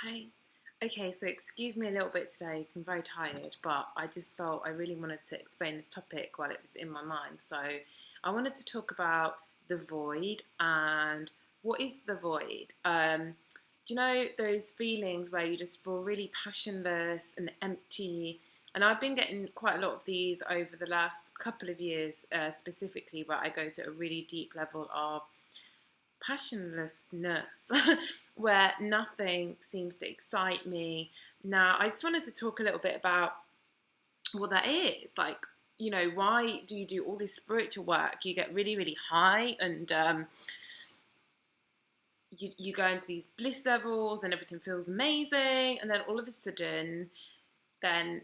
Hi. Okay, so excuse me a little bit today because I'm very tired, but I just felt I really wanted to explain this topic while it was in my mind. So I wanted to talk about the void and what is the void? Do you know those feelings where you just feel really passionless and empty? And I've been getting quite a lot of these over the last couple of years, specifically, where I go to a really deep level of passionlessness where nothing seems to excite me. Now, I just wanted to talk a little bit about what that is. Like, why do you do all this spiritual work? You get really, really high and you go into these bliss levels and everything feels amazing. And then all of a sudden, then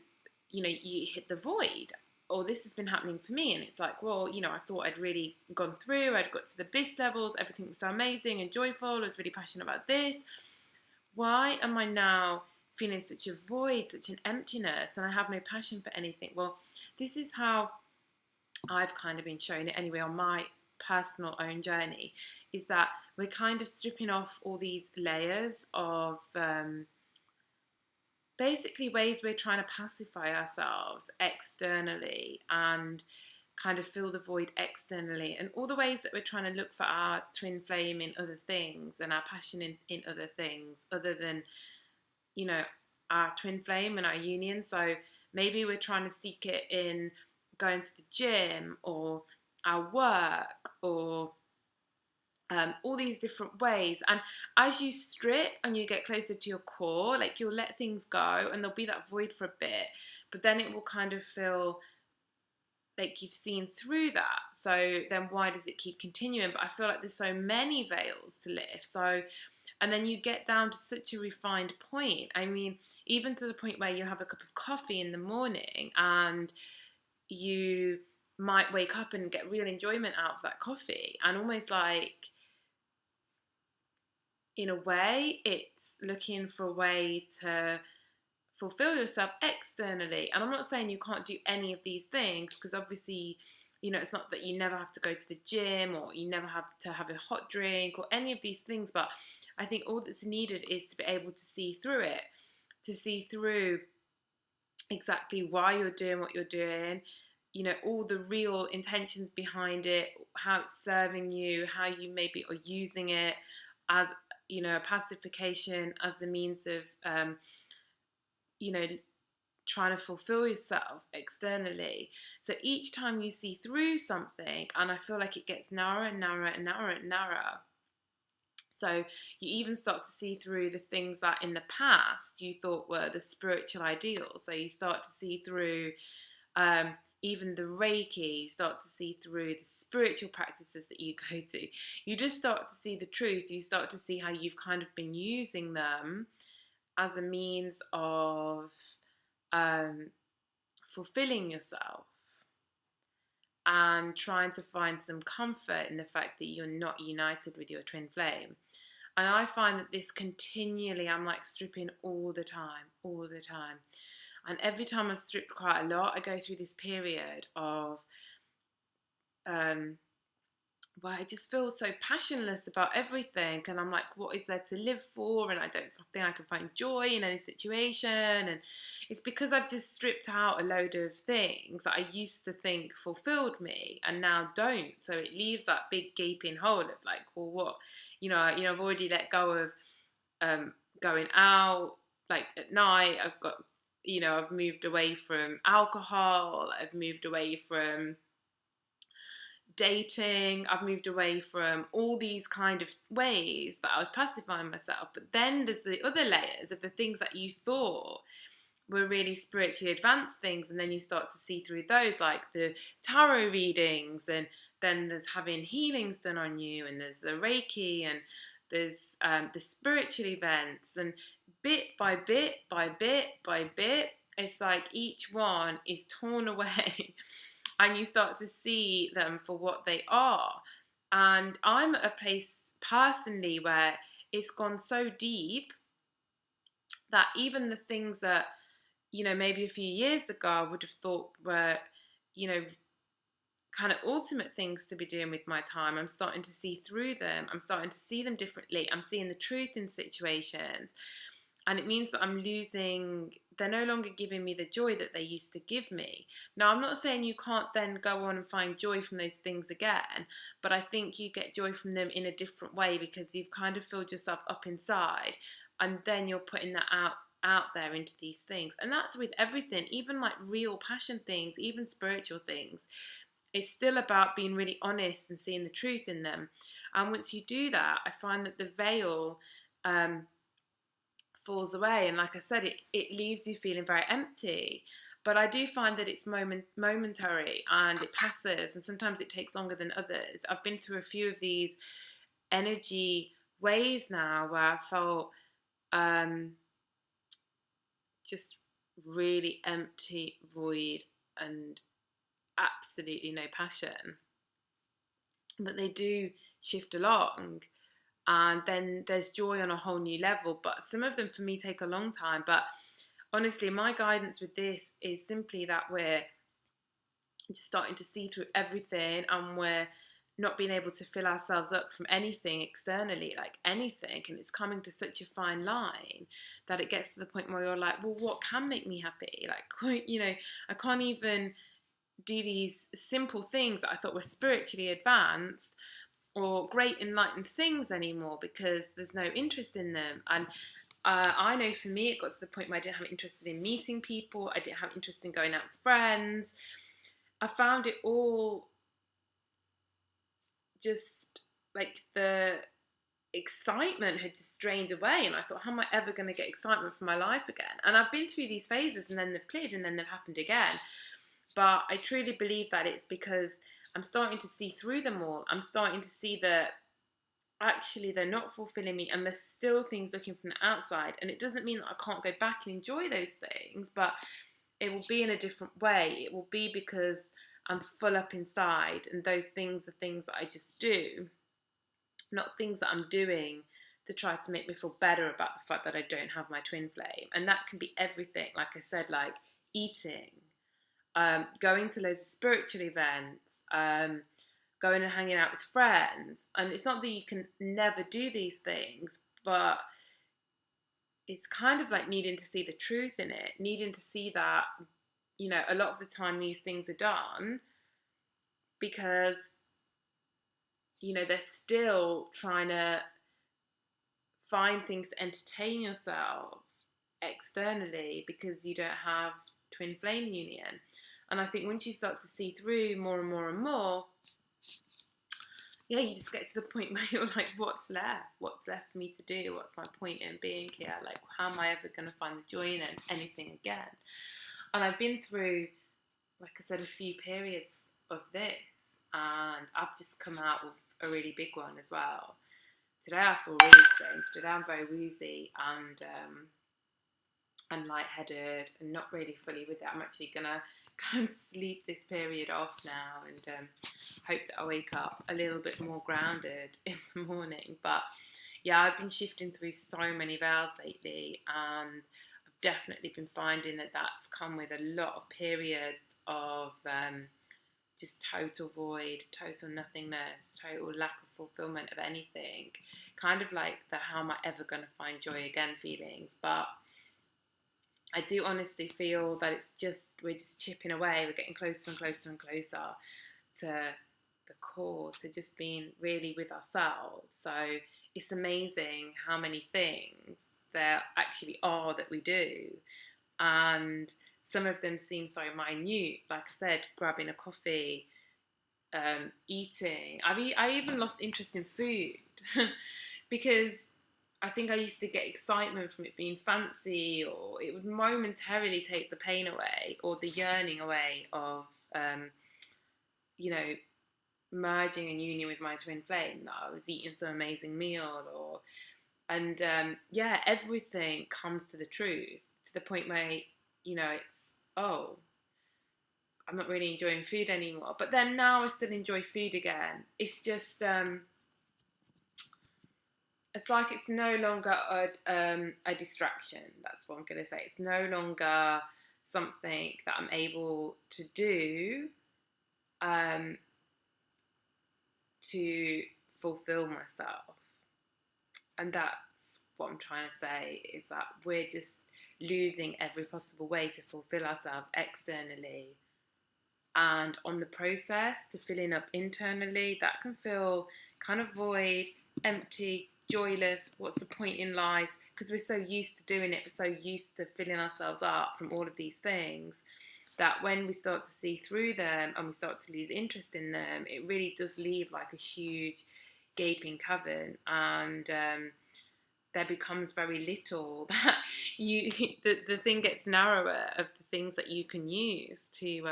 you hit the void. Or this has been happening for me, and it's like, well, I thought I'd really gone through, I'd got to the bliss levels, everything was so amazing and joyful, I was really passionate about this. Why am I now feeling such a void, such an emptiness, and I have no passion for anything? Well, this is how I've kind of been shown it anyway on my personal own journey, is that we're kind of stripping off all these layers of basically ways we're trying to pacify ourselves externally and kind of fill the void externally, and all the ways that we're trying to look for our twin flame in other things and our passion in other things other than our twin flame and our union. So maybe we're trying to seek it in going to the gym or our work or all these different ways. And as you strip and you get closer to your core, like, you'll let things go and there'll be that void for a bit, but then it will kind of feel like you've seen through that. So then why does it keep continuing? But I feel like there's so many veils to lift. So, and then you get down to such a refined point. I mean, even to the point where you have a cup of coffee in the morning and you might wake up and get real enjoyment out of that coffee, and almost like, in a way, it's looking for a way to fulfill yourself externally. And I'm not saying you can't do any of these things, because obviously, it's not that you never have to go to the gym or you never have to have a hot drink or any of these things, but I think all that's needed is to be able to see through it, to see through exactly why you're doing what you're doing, all the real intentions behind it, how it's serving you, how you maybe are using it as, a pacification, as a means of, you know, trying to fulfill yourself externally. So each time you see through something, and I feel like it gets narrower and narrower and narrower and narrower. So you even start to see through the things that in the past you thought were the spiritual ideal. So you start to see through even the Reiki, you start to see through the spiritual practices that you go to. You just start to see the truth. You start to see how you've kind of been using them as a means of fulfilling yourself and trying to find some comfort in the fact that you're not united with your twin flame. And I find that this continually, I'm like stripping all the time, all the time. And every time I've stripped quite a lot, I go through this period of where I just feel so passionless about everything, and I'm like, what is there to live for? And I don't think I can find joy in any situation, and it's because I've just stripped out a load of things that I used to think fulfilled me and now don't. So it leaves that big gaping hole of like, well, what, I've already let go of going out like at night. I've got, I've moved away from alcohol, I've moved away from dating, I've moved away from all these kind of ways that I was pacifying myself. But then there's the other layers of the things that you thought were really spiritually advanced things, and then you start to see through those, like the tarot readings, and then there's having healings done on you, and there's the Reiki, and there's the spiritual events, and bit by bit by bit by bit, it's like each one is torn away and you start to see them for what they are. And I'm at a place personally where it's gone so deep that even the things that, maybe a few years ago I would have thought were, kind of ultimate things to be doing with my time, I'm starting to see through them. I'm starting to see them differently. I'm seeing the truth in situations. And it means that they're no longer giving me the joy that they used to give me. Now, I'm not saying you can't then go on and find joy from those things again, but I think you get joy from them in a different way because you've kind of filled yourself up inside, and then you're putting that out there into these things. And that's with everything, even like real passion things, even spiritual things. It's still about being really honest and seeing the truth in them. And once you do that, I find that the veil falls away, and like I said, it leaves you feeling very empty. But I do find that it's momentary, and it passes, and sometimes it takes longer than others. I've been through a few of these energy waves now where I felt just really empty, void, and absolutely no passion. But they do shift along, and then there's joy on a whole new level. But some of them for me take a long time. But honestly, my guidance with this is simply that we're just starting to see through everything, and we're not being able to fill ourselves up from anything externally, like anything. And it's coming to such a fine line that it gets to the point where you're like, well, what can make me happy? Like, you know, I can't even do these simple things that I thought were spiritually advanced or great enlightened things anymore because there's no interest in them. And I know for me, it got to the point where I didn't have interest in meeting people. I didn't have interest in going out with friends. I found it all just like the excitement had just drained away, and I thought, how am I ever going to get excitement for my life again? And I've been through these phases, and then they've cleared, and then they've happened again. But I truly believe that it's because I'm starting to see through them all. I'm starting to see that actually they're not fulfilling me, and there's still things looking from the outside. And it doesn't mean that I can't go back and enjoy those things, but it will be in a different way. It will be because I'm full up inside, and those things are things that I just do, not things that I'm doing to try to make me feel better about the fact that I don't have my twin flame. And that can be everything, like I said, like eating, going to loads of spiritual events, going and hanging out with friends. And it's not that you can never do these things, but it's kind of like needing to see the truth in it, needing to see that, you know, a lot of the time these things are done because, you know, they're still trying to find things to entertain yourself externally because you don't have twin flame union. And I think once you start to see through more and more and more, yeah, you just get to the point where you're like, what's left? What's left for me to do? What's my point in being here? Like, how am I ever going to find the joy in anything again? And I've been through, like I said, a few periods of this, and I've just come out with a really big one as well. Today I feel really strange. Today I'm very woozy and lightheaded and not really fully with it. I'm actually gonna go and sleep this period off now, and hope that I wake up a little bit more grounded in the morning. But yeah, I've been shifting through so many veils lately, and I've definitely been finding that that's come with a lot of periods of just total void, total nothingness, total lack of fulfillment of anything. Kind of like the how am I ever going to find joy again feelings. But I do honestly feel that we're just chipping away. We're getting closer and closer and closer to the core, to just being really with ourselves. So it's amazing how many things there actually are that we do. And some of them seem so minute, like I said, grabbing a coffee, eating. I even lost interest in food because I think I used to get excitement from it being fancy, or it would momentarily take the pain away or the yearning away of, you know, merging in union with my twin flame, that I was eating some amazing meal, and everything comes to the truth, to the point where, you know, it's, oh, I'm not really enjoying food anymore. But then now I still enjoy food again. It's just, it's like it's no longer a distraction. That's what I'm going to say. It's no longer something that I'm able to do to fulfill myself. And that's what I'm trying to say is that we're just losing every possible way to fulfill ourselves externally. And on the process to filling up internally, that can feel kind of void, empty, joyless. What's the point in life? Because we're so used to doing it, we're so used to filling ourselves up from all of these things, that when we start to see through them and we start to lose interest in them, it really does leave like a huge gaping cavern. And there becomes very little that you the thing gets narrower of the things that you can use to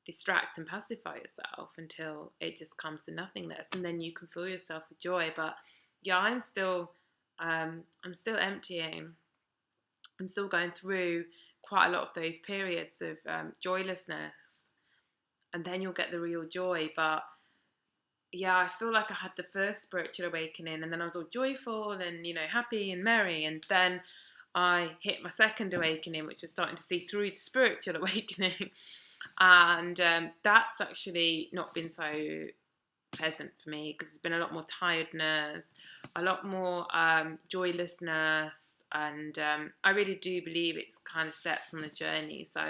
distract and pacify yourself, until it just comes to nothingness, and then you can fill yourself with joy. But yeah, I'm still emptying. I'm still going through quite a lot of those periods of joylessness, and then you'll get the real joy. But yeah, I feel like I had the first spiritual awakening, and then I was all joyful and, happy and merry. And then I hit my second awakening, which was starting to see through the spiritual awakening. And that's actually not been so pleasant for me, because there's been a lot more tiredness, a lot more joylessness, and I really do believe it's kind of steps on the journey. So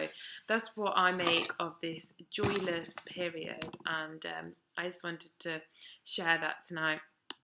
that's what I make of this joyless period, and I just wanted to share that tonight.